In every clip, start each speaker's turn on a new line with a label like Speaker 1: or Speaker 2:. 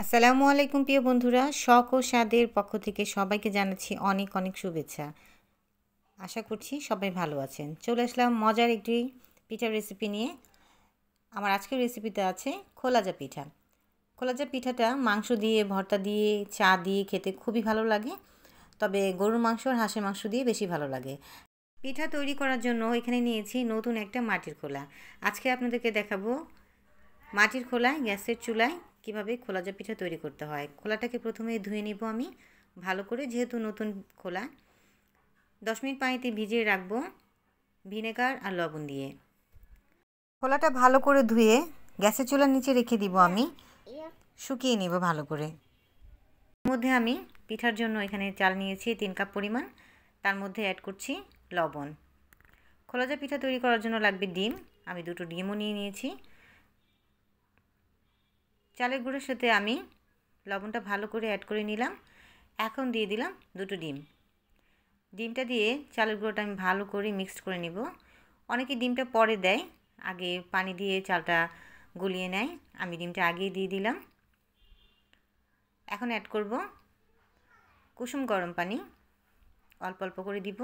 Speaker 1: আসসালামু আলাইকুম প্রিয় বন্ধুরা, শখ ও স্বাদের পক্ষ থেকে সবাইকে জানাচ্ছি অনেক অনেক শুভেচ্ছা। আশা করছি সবাই ভালো আছেন। চলে আসলাম মজার একটি পিঠার রেসিপি নিয়ে। আমার আজকের রেসিপিতে আছে খোলাজা পিঠা। খোলাজা পিঠাটা মাংস দিয়ে, ভর্তা দিয়ে, চা দিয়ে খেতে খুবই ভালো লাগে। তবে গরুর মাংস আর হাঁসের মাংস দিয়ে বেশি ভালো লাগে। পিঠা তৈরি করার জন্য এখানে নিয়েছি নতুন একটা মাটির খোলা। আজকে আপনাদেরকে দেখাবো মাটির খোলায় গ্যাসের চুলায় কিভাবে খোলাজা পিঠা তৈরি করতে হয়। খোলাটাকে প্রথমে ধুয়ে নিব আমি ভালো করে, যেহেতু নতুন খোলা। 10 মিনিট পানিতে ভিজিয়ে রাখবো ভিনেগার আর লবণ দিয়ে। খোলাটা ভালো করে ধুয়ে গ্যাসের চুলার নিচে রেখে দিব আমি, শুকিয়ে নিব ভালো করে। এর মধ্যে আমি পিঠার জন্য এখানে চাল নিয়েছি 3 কাপ পরিমাণ, তার মধ্যে অ্যাড করছি লবণ। খোলাজা পিঠা তৈরি করার জন্য লাগবে ডিম, আমি 2টো ডিমও নিয়ে নিয়েছি। চালের গুঁড়োর সাথে আমি লবণটা ভালো করে অ্যাড করে নিলাম। এখন দিয়ে দিলাম 2টো ডিম। ডিমটা দিয়ে চালের গুঁড়োটা আমি ভালো করে মিক্সড করে নিব। অনেকে ডিমটা পরে দেয়, আগে পানি দিয়ে চালটা গলিয়ে নেয়। আমি ডিমটা আগেই দিয়ে দিলাম। এখন অ্যাড করব কুসুম গরম পানি, অল্প অল্প করে দিব।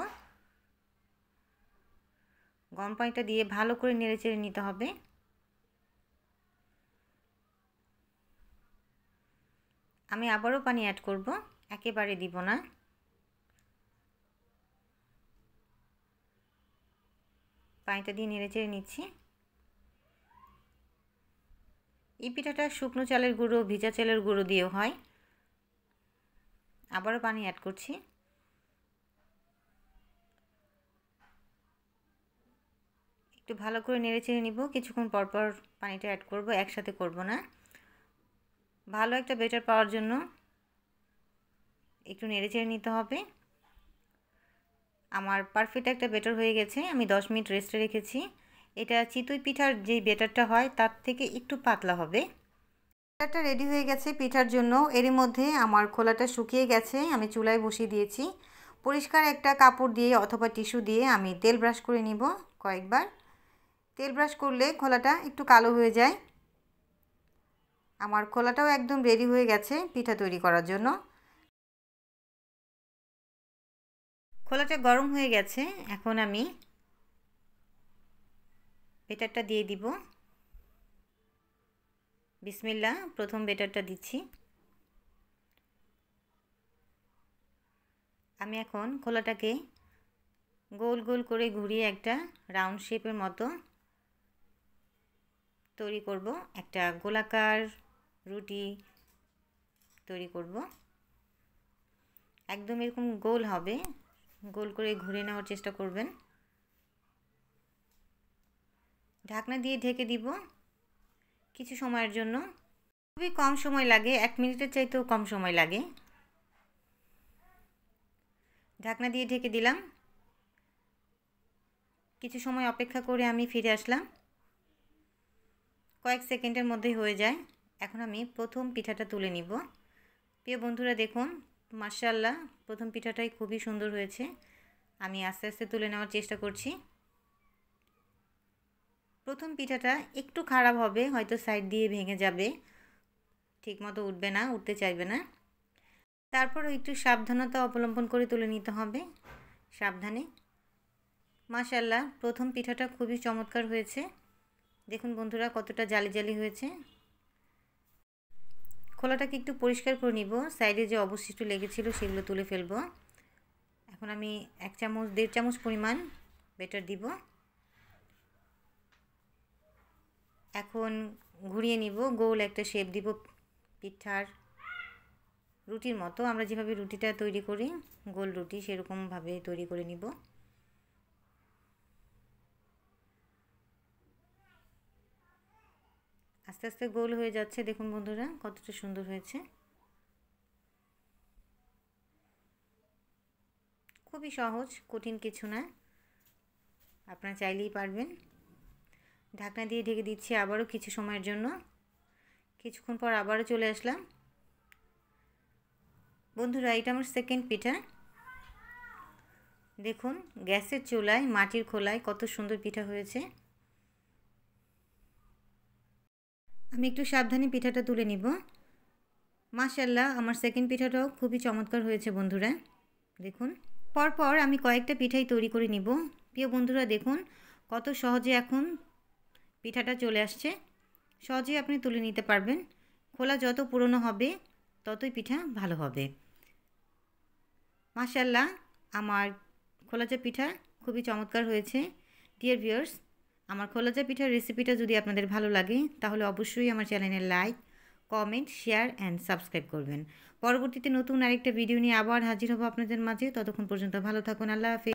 Speaker 1: গরম পানিটা দিয়ে ভালো করে নেড়েচেড়ে নিতে হবে। আমি আবারও পানি অ্যাড করব, একেবারে দিব না। পানিটা দিয়ে নেড়েচেড়ে নিচ্ছি। এই পিঠাটা শুকনো চালের গুঁড়ো, ভিজা চালের গুঁড়ো দিয়েও হয়। আবারও পানি অ্যাড করছি। একটু ভালো করে নেড়েচেড়ে নিব। কিছুক্ষণ পর পর পানিটা অ্যাড করব, একসাথে করব না। ভালো একটা ব্যাটার পাওয়ার জন্য একটু নেড়েচেড়ে নিতে হবে। আমার পারফেক্ট একটা ব্যাটার হয়ে গেছে। আমি 10 মিনিট রেস্টে রেখেছি। এটা চিতই পিঠার যে ব্যাটারটা হয় তার থেকে একটু পাতলা হবে। ব্যাটারটা রেডি হয়ে গেছে পিঠার জন্য। এরই মধ্যে আমার খোলাটা শুকিয়ে গেছে, আমি চুলায় বসিয়ে দিয়েছি। পরিষ্কার একটা কাপড় দিয়ে অথবা টিস্যু দিয়ে আমি তেল ব্রাশ করে নিব কয়েকবার। তেল ব্রাশ করলে খোলাটা একটু কালো হয়ে যায়। আমার খোলাটাও একদম রেডি হয়ে গেছে পিঠা তৈরি করার জন্য। খোলাটা গরম হয়ে গেছে, এখন আমি ব্যাটারটা দিয়ে দিব। বিসমিল্লাহ, প্রথম ব্যাটারটা দিচ্ছি। আমি এখন খোলাটাকে গোল গোল করে ঘুরিয়ে একটা রাউন্ড শেপের মতো তৈরি করব। একটা গোলাকার রুটি তৈরি করব। একদম এরকম গোল হবে, গোল করে ঘুরে নেওয়ার চেষ্টা করবেন। ঢাকনা দিয়ে ঢেকে দিব কিছু সময়ের জন্য। খুবই কম সময় লাগে, 1 মিনিটের চাইতেও কম সময় লাগে। ঢাকনা দিয়ে ঢেকে দিলাম। কিছু সময় অপেক্ষা করে আমি ফিরে আসলাম। কয়েক সেকেন্ডের মধ্যেই হয়ে যায়। এখন আমি প্রথম পিঠাটা তুলে নিব। প্রিয় বন্ধুরা দেখুন, মাশাআল্লাহ, প্রথম পিঠাটাই খুবই সুন্দর হয়েছে। আমি আস্তে আস্তে তুলে নেওয়ার চেষ্টা করছি। প্রথম পিঠাটা একটু খারাপ হবে, হয়তো সাইড দিয়ে ভেঙে যাবে, ঠিকমতো উঠবে না, উঠতে চাইবে না। তারপরও একটু সাবধানতা অবলম্বন করে তুলে নিতে হবে, সাবধানে। মাশাআল্লাহ, প্রথম পিঠাটা খুবই চমৎকার হয়েছে। দেখুন বন্ধুরা কতটা জালি জালি হয়েছে। খোলাটাকে একটু পরিষ্কার করে নিব, সাইডে যে অবশিষ্ট লেগেছিল সেগুলো তুলে ফেলবো। এখন আমি 1 চামচ 1.5 চামচ পরিমাণ ব্যাটার দিব। এখন ঘুরিয়ে নিব, গোল একটা শেপ দিব পিঠার, রুটির মতো। আমরা যেভাবে রুটিটা তৈরি করি, গোল রুটি, সেরকমভাবে তৈরি করে নিব। আস্তে আস্তে গোল হয়ে যাচ্ছে, দেখুন বন্ধুরা কতটা সুন্দর হয়েছে। খুবই সহজ, কঠিন কিছু না, আপনারা চাইলেই পারবেন। ঢাকনা দিয়ে ঢেকে দিচ্ছি আবারও কিছু সময়ের জন্য। কিছুক্ষণ পর আবারও চলে আসলাম। বন্ধুরা, এটা আমার সেকেন্ড পিঠা। দেখুন গ্যাসের চুলায় মাটির খোলায় কত সুন্দর পিঠা হয়েছে। আমি একটু সাবধানে পিঠাটা তুলে নিব। মাশাআল্লাহ আমার সেকেন্ড পিঠাটাও খুবই চমৎকার হয়েছে বন্ধুরা। দেখুন পরপর আমি কয়েকটা পিঠাই তৈরি করে নিব। প্রিয় বন্ধুরা দেখুন কত সহজে এখন পিঠাটা চলে আসছে। সহজেই আপনি তুলে নিতে পারবেন। খোলা যত পুরনো হবে ততই পিঠা ভালো হবে। মাশাআল্লাহ আমার খোলাজা পিঠা খুবই চমৎকার হয়েছে। ডিয়ার ভিউয়ার্স, আমার খোলাজা পিঠার রেসিপিটা যদি আপনাদের ভালো লাগে তাহলে অবশ্যই আমার চ্যানেলে like, comment, share and subscribe করবেন। পরবর্তীতে নতুন আরেকটা ভিডিও নিয়ে আবার হাজির হব আপনাদের মাঝে। ততক্ষণ পর্যন্ত ভালো থাকুন। আল্লাহ হাফেজ।